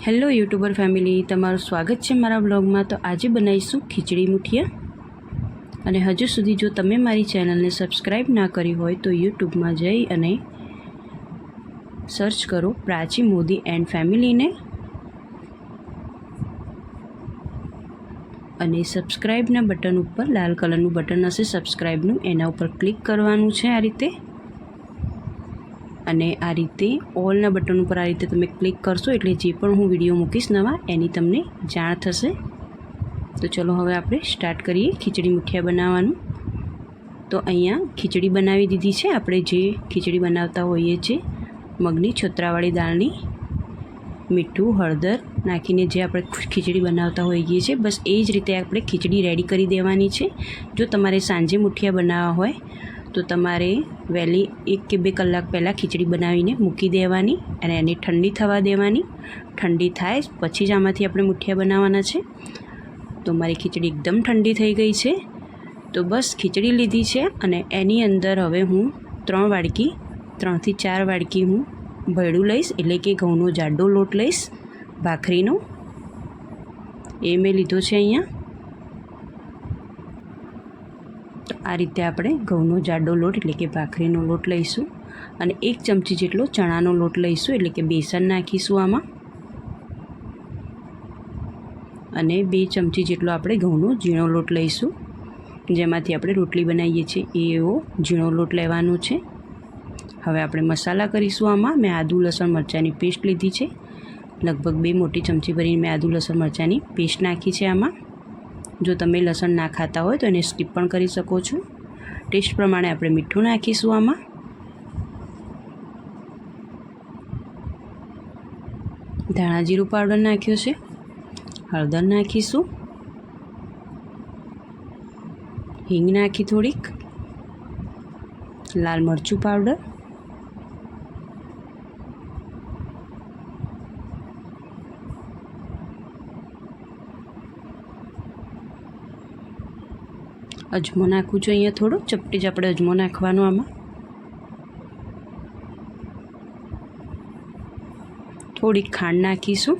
Hello YouTuber family, તમારું સ્વાગત છે મારા બ્લોગમાં। તો આજે બનાવીશું ખીચડી મુઠિયા। અને હજુ સુધી જો તમે મારી ચેનલને સબસ્ક્રાઈબ ના કરી હોય તો યુટ્યુબમાં જઈ અને સર્ચ કરો પ્રાચી મોદી એન્ડ ફેમિલીને, અને સબસ્ક્રાઈબના બટન ઉપર લાલ કલરનું બટન હશે સબસ્ક્રાઈબનું, એના ઉપર ક્લિક કરવાનું છે આ રીતે। અને આ રીતે ઓલના બટન ઉપર આ રીતે તમે ક્લિક કરશો એટલે જે પણ હું વિડીયો મૂકીશ નવા એની તમને જાણ થશે। તો ચલો હવે આપણે સ્ટાર્ટ કરીએ ખીચડી મુઠિયા બનાવવાનું। તો અહીંયા ખીચડી બનાવી દીધી છે। આપણે જે ખીચડી બનાવતા હોઈએ છીએ મગની છોતરાવાળી દાળની, મીઠું હળદર નાખીને જે આપણે ખીચડી બનાવતા હોઈએ છીએ બસ એ જ રીતે આપણે ખીચડી રેડી કરી દેવાની છે। જો તમારે સાંજે મુઠિયા બનાવવા હોય તો તમારે વહેલી 1 કે 2 કલાક પહેલાં ખીચડી બનાવીને મૂકી દેવાની અને એને ઠંડી થવા દેવાની। ઠંડી થાય પછી જ આમાંથી આપણે મુઠિયા બનાવવાના છે। તો મારી ખીચડી એકદમ ઠંડી થઈ ગઈ છે। તો બસ ખીચડી લીધી છે અને એની અંદર હવે હું 3 થી 4 વાડકી હું ભેળું લઈશ, એટલે કે ઘઉંનો જાડો લોટ લઈશ ભાખરીનો, એ મેં લીધો છે અહીંયા। આ રીતે આપણે ઘઉંનો જાડો લોટ એટલે કે ભાખરીનો લોટ લઈશું અને 1 ચમચી જેટલો ચણાનો લોટ લઈશું, એટલે કે બેસન નાખીશું આમાં, અને 2 ચમચી જેટલો આપણે ઘઉંનો ઝીણો લોટ લઈશું, જેમાંથી આપણે રોટલી બનાવીએ છીએ એવો ઝીણો લોટ લેવાનો છે। હવે આપણે મસાલા કરીશું આમાં। મેં આદુ લસણ મરચાંની પેસ્ટ લીધી છે, લગભગ 2 મોટી ચમચી ભરીને મેં આદુ લસણ મરચાંની પેસ્ટ નાખી છે આમાં। જો તમે લસણ ના ખાતા હોય તો એને સ્કીપ પણ કરી શકો છો। ટેસ્ટ પ્રમાણે આપણે મીઠું નાખીશું આમાં, ધાણા જીરું પાવડર નાખ્યો છે, હળદર નાખીશું, હિંગ નાખી થોડીક, લાલ મરચું પાવડર, અજમો નાખું છું અહીંયા થોડો ચપટી જ આપણે અજમો નાખવાનો આમાં, થોડીક ખાંડ નાખીશું।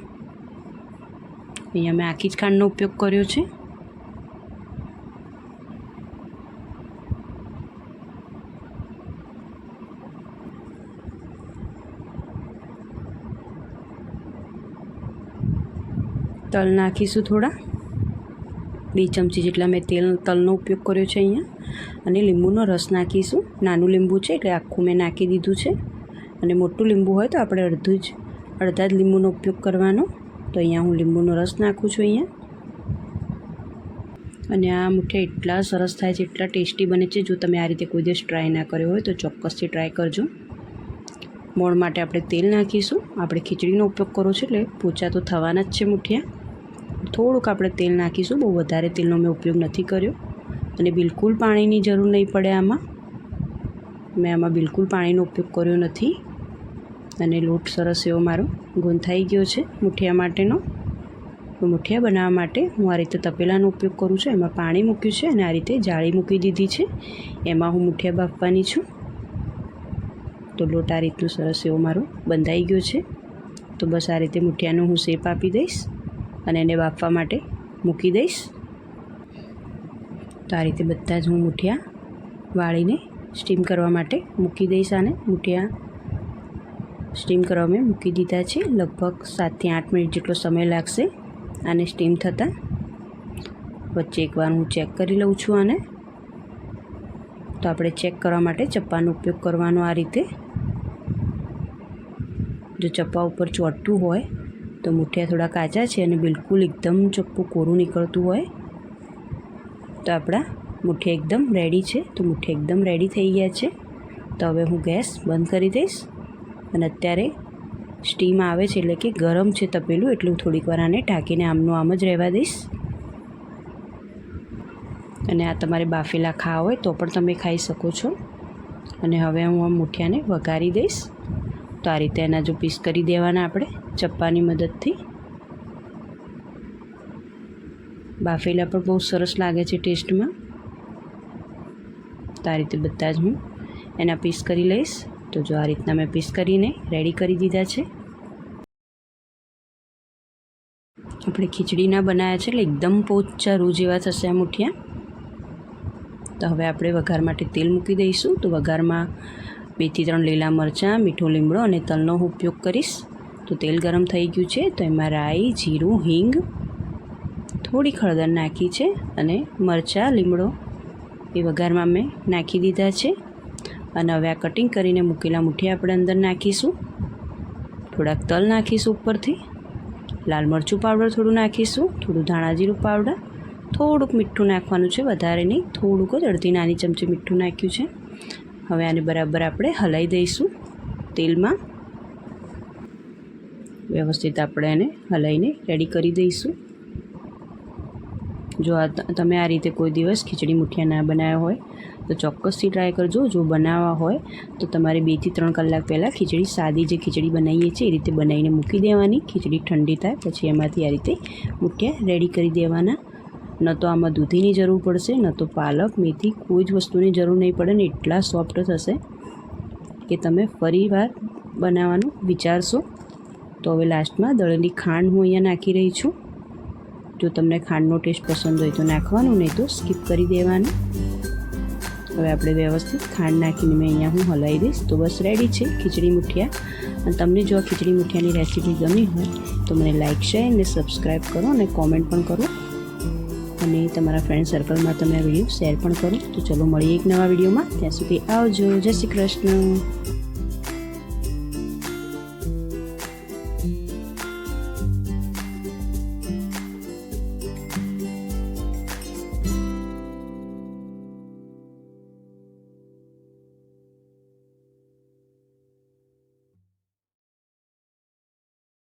અહીંયા મેં આખી જ ખાંડનો ઉપયોગ કર્યો છે। તલ નાખીશું થોડા, 2 ચમચી જેટલા મેં તલનો ઉપયોગ કર્યો છે અહીંયા, અને લીંબુનો રસ નાખીશું। નાનું લીંબુ છે એટલે આખું મેં નાખી દીધું છે, અને મોટું લીંબુ હોય તો આપણે અડધા જ લીંબુનો ઉપયોગ કરવાનો। તો અહીંયા હું લીંબુનો રસ નાખું છું અહીંયા। અને આ મુઠિયા એટલા સરસ થાય છે, એટલા ટેસ્ટી બને છે। જો તમે આ રીતે કોઈ દિવસ ટ્રાય ના કર્યો હોય તો ચોક્કસથી ટ્રાય કરજો। મોણ માટે આપણે તેલ નાખીશું। આપણે ખીચડીનો ઉપયોગ કરવો છે એટલે પોચા તો થવાના જ છે મુઠિયા। થોડુંક આપણે તેલ નાખીશું, બહુ વધારે તેલનો મેં ઉપયોગ નથી કર્યો, અને બિલકુલ પાણીની જરૂર નહીં પડે આમાં। મેં આમાં બિલકુલ પાણીનો ઉપયોગ કર્યો નથી, અને લોટ સરસ એવો મારો ગૂંથાઈ ગયો છે મુઠિયા માટેનો। તો મુઠિયા બનાવવા માટે હું આ રીતે તપેલાનો ઉપયોગ કરું છું, એમાં પાણી મૂક્યું છે અને આ રીતે જાળી મૂકી દીધી છે, એમાં હું મુઠિયા બાફવાની છું। તો લોટ આ રીતનું સરસ એવો મારો બંધાઈ ગયો છે। તો બસ આ રીતે મુઠિયાનો હું શેપ આપી દઈશ અને એને બાફવા માટે મૂકી દઈશ। તો આ રીતે બધા જ હું મુઠિયા વાળીને સ્ટીમ કરવા માટે મૂકી દઈશ। આને મુઠિયા સ્ટીમ કરવા મેં મૂકી દીધા છે, લગભગ 7 થી 8 મિનિટ જેટલો સમય લાગશે આને સ્ટીમ થતાં। વચ્ચે એકવાર હું ચેક કરી લઉં છું આને। તો આપણે ચેક કરવા માટે ચપ્પાનો ઉપયોગ કરવાનો આ રીતે। જો ચપ્પા ઉપર ચોંટતું હોય તો મુઠિયા થોડા કાચા છે અને બિલકુલ એકદમ ચોખ્ખું કોરું નીકળતું હોય તો આપણા મુઠિયા એકદમ રેડી છે। તો મુઠિયા એકદમ રેડી થઈ ગયા છે। તો હવે હું ગેસ બંધ કરી દઈશ, અને અત્યારે સ્ટીમ આવે છે એટલે કે ગરમ છે તપેલું, એટલે હું થોડીક વાર આને ઢાંકીને આમનું આમ જ રહેવા દઈશ। અને આ તમારે બાફેલા ખાવા હોય તો પણ તમે ખાઈ શકો છો। અને હવે હું આ મુઠિયાને વઘારી દઈશ। તો આ રીતે એના જો પીસ કરી દેવાના આપણે ચપ્પાની મદદથી। બાફેલા પણ બહુ સરસ લાગે છે ટેસ્ટમાં। તો આ રીતે બધા જ હું એના પીસ કરી લઈશ। તો જો આ રીતના મેં પીસ કરીને રેડી કરી દીધા છે। આપણે ખીચડીના બનાવ્યા છે એટલે એકદમ પોચા રૂ જેવા થશે આ મુઠિયા. તો હવે આપણે વઘાર માટે તેલ મૂકી દઈશું. તો વઘારમાં 2 થી 3 લીલા મરચાં, મીઠો લીમડો અને તલનો ઉપયોગ કરીશ. તો તેલ ગરમ થઈ ગયું છે તો એમાં રાઈ, જીરું, હિંગ, થોડી હળદર નાખી છે અને મરચાં, લીમડો એ વઘારમાં મેં નાખી દીધા છે. અને હવે આ કટિંગ કરીને મૂકેલા મુઠિયા આપણે અંદર નાખીશું. થોડાક તલ નાખીશું ઉપરથી, લાલ મરચું પાવડર થોડું નાખીશું, થોડું ધાણા જીરું પાવડર, થોડુંક મીઠું નાખવાનું છે, વધારે નહીં, થોડુંક જ અડધી નાની ચમચી મીઠું નાખ્યું છે. હવે આને બરાબર આપણે હલાવી દઈશું તેલમાં. વ્યવસ્થિત આપણે એને હલાવીને રેડી કરી દઈશું. જો તમે આ રીતે કોઈ દિવસ ખીચડી મુઠિયા ના બનાવ્યા હોય તો ચોક્કસથી ટ્રાય કરજો. જો બનાવવા હોય તો તમારે 2 થી 3 કલાક પહેલાં ખીચડી, સાદી જે ખીચડી બનાવીએ છીએ એ રીતે બનાવીને મૂકી દેવાની. ખીચડી ઠંડી થાય પછી એમાંથી આ રીતે મુઠિયા રેડી કરી દેવાના. ન તો આમાં દૂધીની જરૂર પડશે, ન તો પાલક, મેથી, કોઈ જ વસ્તુની જરૂર નહીં પડે ને એટલા સોફ્ટ થશે કે તમે ફરીવાર બનાવવાનું વિચારશો. તો હવે લાસ્ટમાં દળેલી ખાંડ હું અહીંયા નાખી રહી છું. જો તમને ખાંડનો ટેસ્ટ પસંદ હોય તો નાખવાનું, નહીં તો સ્કીપ કરી દેવાનું. હવે આપણે વ્યવસ્થિત ખાંડ નાખીને મેં અહીંયા હું હલાવી દઈશ. તો બસ રેડી છે ખીચડી મુઠિયા. અને તમને જો આ ખીચડી મુઠિયાની રેસીપી ગમી હોય તો મને લાઇક, શેર અને સબસ્ક્રાઈબ કરો અને કોમેન્ટ પણ કરો. અને તમારા ફ્રેન્ડ સર્કલમાં તમે આ વિડીયો શેર પણ કરો. તો ચલો મળીએ એક નવા વિડીયોમાં. ત્યાં સુધી આવજો. જય શ્રી કૃષ્ણ.